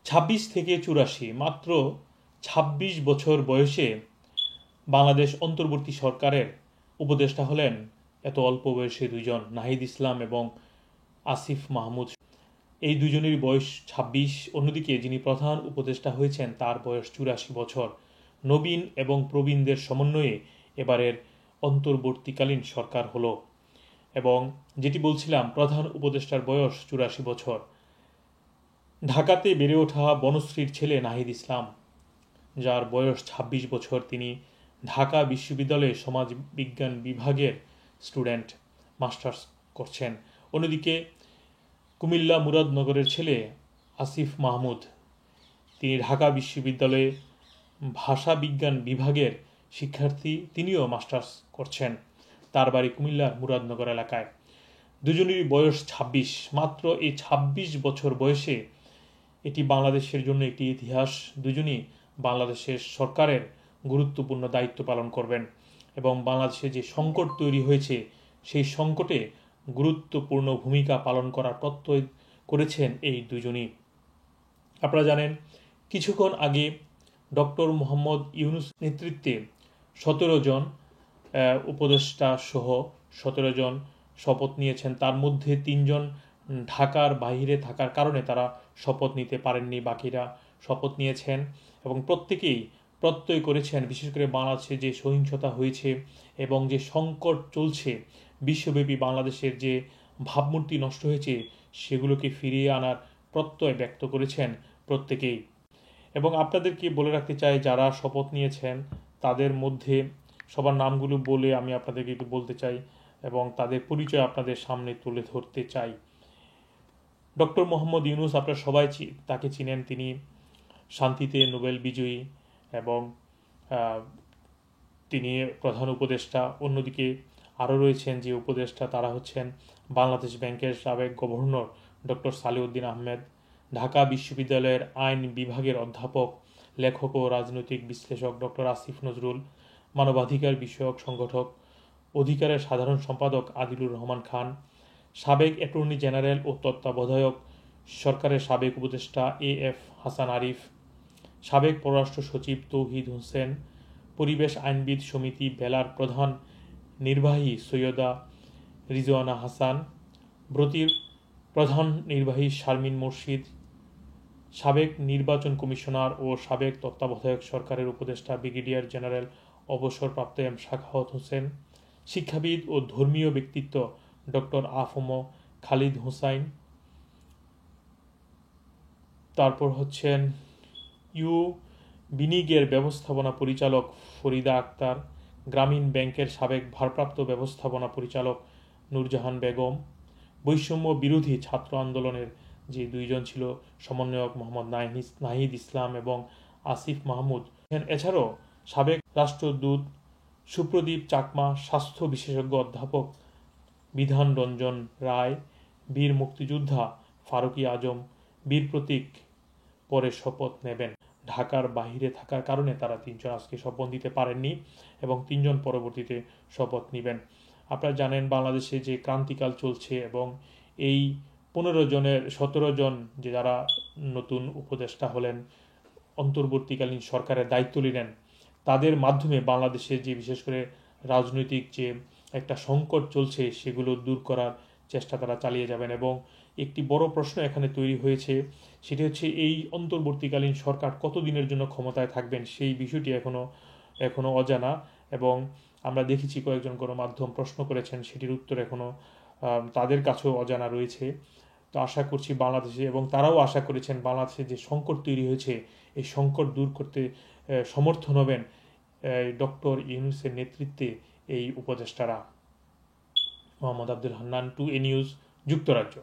26 থেকে 84, মাত্র 26 বছর বয়সে বাংলাদেশ অন্তর্বর্তী সরকারের উপদেষ্টা হলেন এত অল্প বয়সে দুইজন, নাহিদ ইসলাম এবং আসিফ মাহমুদ। এই দুজনেরই বয়স 26। অন্যদিকে যিনি প্রধান উপদেষ্টা হয়েছেন তার বয়স 84 বছর। নবীন এবং প্রবীণদের সমন্বয়ে এবারের অন্তর্বর্তীকালীন সরকার হলো। এবং যেটি বলছিলাম, প্রধান উপদেষ্টার বয়স 84 বছর। ঢাকাতে বেড়ে ওঠা বনশ্রীর ছেলে নাহিদ ইসলাম, যার বয়স 26 বছর, তিনি ঢাকা বিশ্ববিদ্যালয়ে সমাজ বিজ্ঞান বিভাগের স্টুডেন্ট, মাস্টার্স করছেন। অন্যদিকে কুমিল্লা মুরাদনগরের ছেলে আসিফ মাহমুদ, তিনি ঢাকা বিশ্ববিদ্যালয়ে ভাষা বিজ্ঞান বিভাগের শিক্ষার্থী, তিনিও মাস্টার্স করছেন। তার বাড়ি কুমিল্লার মুরাদনগর এলাকায়। দুজনেরই বয়স 26। মাত্র এই 26 বছর বয়সে এটি বাংলাদেশের জন্য একটি ইতিহাস। দুজনই বাংলাদেশের সরকারের গুরুত্বপূর্ণ দায়িত্ব পালন করবেন এবং বাংলাদেশে যে সংকট তৈরি হয়েছে সেই সংকটে গুরুত্বপূর্ণ ভূমিকা পালন করার প্রত্যয় করেছেন এই দুজনই। আপনারা জানেন, কিছুক্ষণ আগে ডক্টর মোহাম্মদ ইউনূস নেতৃত্বে 17 জন উপদেষ্টা সহ 17 জন শপথ নিয়েছেন। তার মধ্যে 3 জন ঢাকার বাইরে থাকার কারণে তারা শপথ নিতে পারেননি, বাকিরা শপথ নিয়েছেন এবং প্রত্যেকেই প্রত্যয় করেছেন বিশেষ করে বাংলাদেশে যে সহিংসতা হয়েছে এবং যে সংকট চলছে বিশ্বব্যাপী, বাংলাদেশের যে ভাবমূর্তি নষ্ট হয়েছে সেগুলোকে ফিরিয়ে আনার প্রত্যয় ব্যক্ত করেছেন প্রত্যেকেই। এবং আপনাদেরকে বলে রাখতে চাই, যারা শপথ নিয়েছেন তাদের মধ্যে সবার নামগুলো বলে আমি আপনাদেরকে একটু বলতে চাই এবং তাদের পরিচয় আপনাদের সামনে তুলে ধরতে চাই। ডক্টর মোহাম্মদ ইউনূস, আপনারা সবাই তাকে চিনেন। তিনি শান্তিতে নোবেল বিজয়ী এবং তিনি প্রধান উপদেষ্টা। অন্যদিকে আরও রয়েছেন যে উপদেষ্টা, তারা হচ্ছেন বাংলাদেশ ব্যাংকের সাবেক গভর্নর ডক্টর সালেউদ্দিন আহমেদ, ঢাকা বিশ্ববিদ্যালয়ের আইন বিভাগের অধ্যাপক, লেখক ও রাজনৈতিক বিশ্লেষক ডক্টর আসিফ নজরুল, মানবাধিকার বিষয়ক সংগঠক অধিকারের সাধারণ সম্পাদক আদিলুর রহমান খান, সাবেক অ্যাটর্নি জেনারেল ও তত্ত্বাবধায়ক সরকারের সাবেক উপদেষ্টা এএফ হাসান আরিফ, সাবেক পররাষ্ট্র সচিব তৌহিদ হোসেন, পরিবেশ আইনবিদ সমিতি বেলার প্রধান নির্বাহী সৈয়দা রিজওয়ানা হাসান, ব্রতির প্রধান নির্বাহী শারমিন মুর্শিদ, সাবেক নির্বাচন কমিশনার ও সাবেক তত্ত্বাবধায়ক সরকারের উপদেষ্টা ব্রিগেডিয়ার জেনারেল অবসরপ্রাপ্ত এম সাখাওয়াত হোসেন, শিক্ষাবিদ ও ধর্মীয় ব্যক্তিত্ব ডক্টর আফম খালিদ হোসাইন, তারপর হচ্ছেন বিনিগের ব্যবস্থাপনা পরিচালক ফরিদা আক্তার, গ্রামীণ ব্যাংকের সাবেক ভারপ্রাপ্ত ব্যবস্থাপনা পরিচালক নূরজাহান বেগম, বৈষম্য বিরোধী ছাত্র আন্দোলনের যে 2 জন ছিল সমন্বয়ক মোহাম্মদ নাহিদ ইসলাম এবং আসিফ মাহমুদ। এছাড়াও সাবেক রাষ্ট্রদূত সুপ্রদীপ চাকমা, স্বাস্থ্য বিশেষজ্ঞ অধ্যাপক বিধান রঞ্জন রায়, বীর মুক্তিযোদ্ধা ফারুকী আজম, বীর প্রতীক পরে শপথ নেবেন। ঢাকার বাহিরে থাকার কারণে তারা 3 জন আজকে শপথ নিতে পারেননি এবং 3 জন পরবর্তীতে শপথ নেবেন। আপনারা জানেন, বাংলাদেশে যে ক্রান্তিকাল চলছে এবং এই 17 জন যে যারা নতুন উপদেষ্টা হলেন, অন্তর্বর্তীকালীন সরকারের দায়িত্ব নিলেন, তাদের মাধ্যমে বাংলাদেশের যে বিশেষ করে রাজনৈতিক যে একটা সংকট চলছে সেগুলো দূর করার চেষ্টা তারা চালিয়ে যাবেন। এবং একটি বড় প্রশ্ন এখানে তৈরি হয়েছে, সেটি হচ্ছে এই অন্তর্বর্তীকালীন সরকার কতদিনের জন্য ক্ষমতায় থাকবেন সেই বিষয়টি এখনো অজানা। এবং আমরা দেখেছি কয়েকজন গণমাধ্যম প্রশ্ন করেছেন, সেটির উত্তর এখনো তাদের কাছেও অজানা রয়েছে। তো আশা করছি বাংলাদেশে, এবং তারাও আশা করেছেন বাংলাদেশে যে সংকট তৈরি হয়েছে এই সংকট দূর করতে সমর্থন হবেন ডক্টর ইউনূসের নেতৃত্বে এই উপদেষ্টারা। মোহাম্মদ আব্দুল হান্নান, 2A নিউজ, যুক্তরাজ্য।